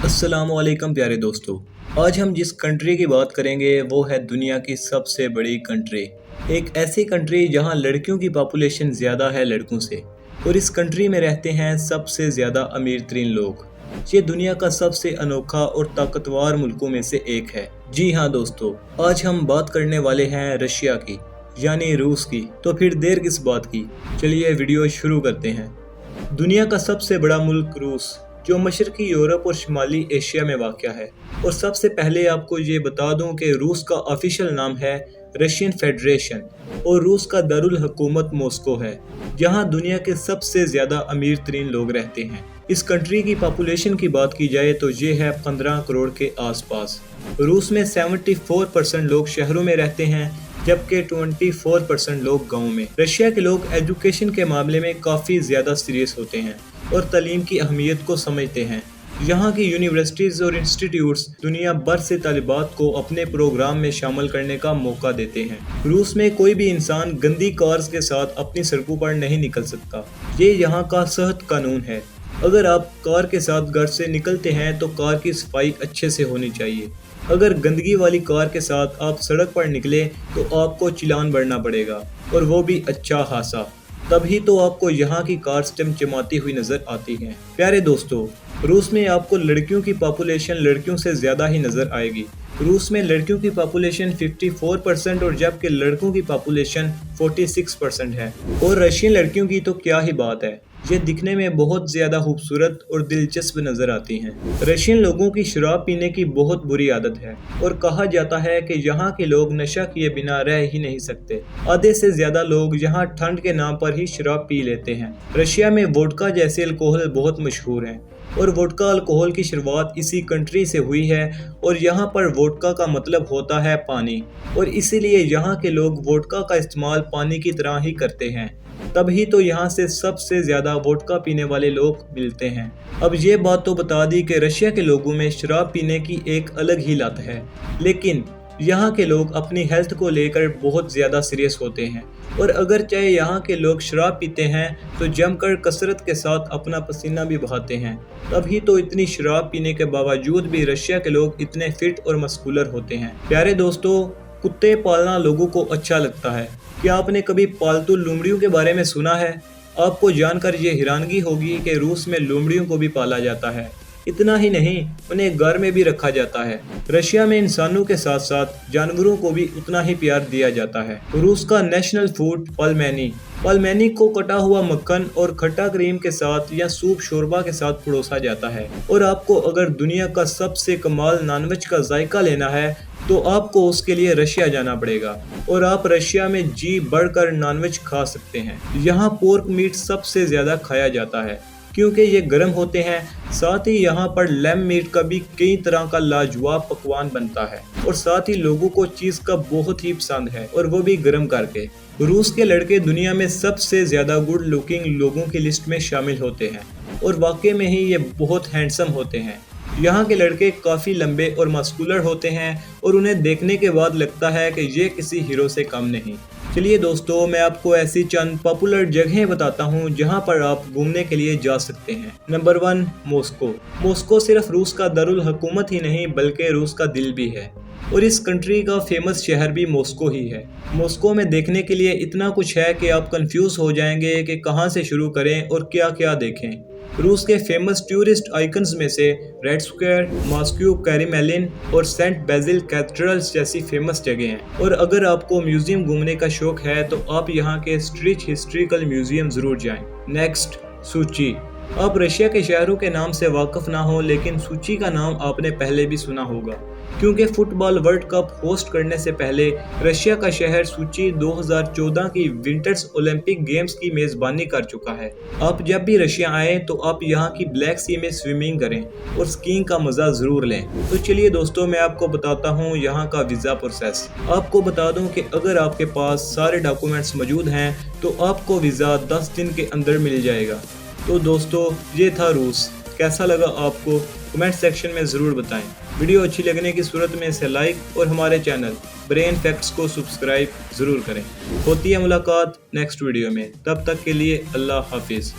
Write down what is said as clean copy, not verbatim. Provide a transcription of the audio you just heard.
अस्सलामुअलैकुम प्यारे दोस्तों। आज हम जिस कंट्री की बात करेंगे वो है दुनिया की सबसे बड़ी कंट्री। एक ऐसी कंट्री जहां लड़कियों की पॉपुलेशन ज़्यादा है लड़कों से, और इस कंट्री में रहते हैं सबसे ज़्यादा अमीर तरीन लोग। ये दुनिया का सबसे अनोखा और ताकतवर मुल्कों में से एक है। जी हाँ दोस्तों, आज हम बात करने वाले हैं रशिया की, यानी रूस की। तो फिर देर किस बात की, चलिए वीडियो शुरू करते हैं। दुनिया का सबसे बड़ा मुल्क रूस, जो मशरकी यूरोप और शुमाली एशिया में वाक़या है। और सबसे पहले आपको ये बता दूं कि रूस का ऑफिशियल नाम है रशियन फेडरेशन, और रूस का दारुल हुकूमत मॉस्को है, जहां दुनिया के सबसे ज़्यादा अमीर तरीन लोग रहते हैं। इस कंट्री की पॉपुलेशन की बात की जाए तो ये है 15 करोड़ के आसपास। रूस में 74% लोग शहरों में रहते हैं, जबकि 24% लोग गाँव में। रशिया के लोग एजुकेशन के मामले में काफ़ी ज़्यादा सीरियस होते हैं और तालीम की अहमियत को समझते हैं। यहाँ की यूनिवर्सिटीज़ और इंस्टीट्यूट्स दुनिया भर से तालिबात को अपने प्रोग्राम में शामिल करने का मौका देते हैं। रूस में कोई भी इंसान गंदी कार्स के साथ अपनी सड़कों पर नहीं निकल सकता। ये यहाँ का सख्त कानून है। अगर आप कार के साथ घर से निकलते हैं तो कार की सफाई अच्छे से होनी चाहिए। अगर गंदगी वाली कार के साथ आप सड़क पर निकले तो आपको चालान भरना पड़ेगा, और वो भी अच्छा खासा। तभी तो आपको यहाँ की कार चमचमाती हुई नजर आती हैं। प्यारे दोस्तों, रूस में आपको लड़कियों की पॉपुलेशन लड़कियों से ज़्यादा ही नज़र आएगी। रूस में लड़कियों की पॉपुलेशन 54% और जबकि लड़कों की पॉपुलेशन 46% है। और रशियन लड़कियों की तो क्या ही बात है, ये दिखने में बहुत ज़्यादा खूबसूरत और दिलचस्प नज़र आती हैं। रशियन लोगों की शराब पीने की बहुत बुरी आदत है, और कहा जाता है कि यहाँ के लोग नशा किए बिना रह ही नहीं सकते। आधे से ज़्यादा लोग यहाँ ठंड के नाम पर ही शराब पी लेते हैं। रशिया में वोडका जैसे अल्कोहल बहुत मशहूर हैं, और वोडका अल्कोहल की शुरुआत इसी कंट्री से हुई है। और यहाँ पर वोडका का मतलब होता है पानी, और इसीलिए यहाँ के लोग वोडका का इस्तेमाल पानी की तरह ही करते हैं। तभी तो यहाँ से सबसे ज़्यादा वोडका पीने वाले लोग मिलते हैं। अब ये बात तो बता दी कि रशिया के लोगों में शराब पीने की एक अलग ही लत है, लेकिन यहाँ के लोग अपनी हेल्थ को लेकर बहुत ज़्यादा सीरियस होते हैं। और अगर चाहे यहाँ के लोग शराब पीते हैं तो जमकर कसरत के साथ अपना पसीना भी बहाते हैं। तभी तो इतनी शराब पीने के बावजूद भी रशिया के लोग इतने फिट और मस्कुलर होते हैं। प्यारे दोस्तों, कुत्ते पालना लोगों को अच्छा लगता है। क्या आपने कभी पालतू लोमड़ियों के बारे में सुना है? आपको जानकर ये हैरानगी होगी कि रूस में लोमड़ियों को भी पाला जाता है। इतना ही नहीं, उन्हें घर में भी रखा जाता है। रशिया में इंसानों के साथ साथ जानवरों को भी उतना ही प्यार दिया जाता है। रूस का नेशनल फूड पलमेनी को कटा हुआ मक्खन और खट्टा क्रीम के साथ या सूप शोरबा के साथ परोसा जाता है। और आपको अगर दुनिया का सबसे कमाल नॉनवेज का जायका लेना है तो आपको उसके लिए रशिया जाना पड़ेगा, और आप रशिया में जी बढ़कर नॉनवेज खा सकते हैं। यहाँ पोर्क मीट सबसे ज़्यादा खाया जाता है क्योंकि ये गर्म होते हैं। साथ ही यहाँ पर लैम मीट का भी कई तरह का लाजवाब पकवान बनता है, और साथ ही लोगों को चीज़ का बहुत ही पसंद है, और वो भी गर्म करके। रूस के लड़के दुनिया में सबसे ज़्यादा गुड लुकिंग लोगों की लिस्ट में शामिल होते हैं, और वाकई में ही ये बहुत हैंडसम होते हैं। यहाँ के लड़के काफ़ी लंबे और मस्कुलर होते हैं, और उन्हें देखने के बाद लगता है कि ये किसी हीरो से कम नहीं। चलिए दोस्तों, मैं आपको ऐसी चंद पॉपुलर जगहें बताता हूँ जहाँ पर आप घूमने के लिए जा सकते हैं। नंबर 1, मॉस्को सिर्फ रूस का दारुल हुकूमत ही नहीं बल्कि रूस का दिल भी है, और इस कंट्री का फेमस शहर भी मॉस्को ही है। मॉस्को में देखने के लिए इतना कुछ है कि आप कंफ्यूज हो जाएंगे कि कहाँ से शुरू करें और क्या क्या देखें। रूस के फेमस टूरिस्ट आइकन्स में से रेड स्क्वायर, मॉस्को कैरीमेलिन और सेंट बेसिल कैथेड्रल्स जैसी फेमस जगह हैं। और अगर आपको म्यूजियम घूमने का शौक है तो आप यहाँ के स्ट्रीट हिस्ट्रिकल म्यूजियम ज़रूर जाएं। नेक्स्ट, सोची। आप रशिया के शहरों के नाम से वाकिफ ना हो, लेकिन सोची का नाम आपने पहले भी सुना होगा, क्योंकि फुटबॉल वर्ल्ड कप होस्ट करने से पहले रशिया का शहर सोची 2014 की विंटर्स ओलंपिक गेम्स की मेज़बानी कर चुका है। आप जब भी रशिया आएँ तो आप यहाँ की ब्लैक सी में स्विमिंग करें और स्कीइंग का मज़ा ज़रूर लें। तो चलिए दोस्तों, मैं आपको बताता हूँ यहाँ का वीज़ा प्रोसेस। आपको बता दूँ कि अगर आपके पास सारे डॉक्यूमेंट्स मौजूद हैं तो आपको वीज़ा 10 दिन के अंदर मिल जाएगा। तो दोस्तों, ये था रूस। कैसा लगा आपको? कमेंट सेक्शन में ज़रूर बताएं। वीडियो अच्छी लगने की सूरत में इसे लाइक और हमारे चैनल ब्रेन फैक्ट्स को सब्सक्राइब ज़रूर करें। होती है मुलाकात नेक्स्ट वीडियो में, तब तक के लिए अल्लाह हाफिज़।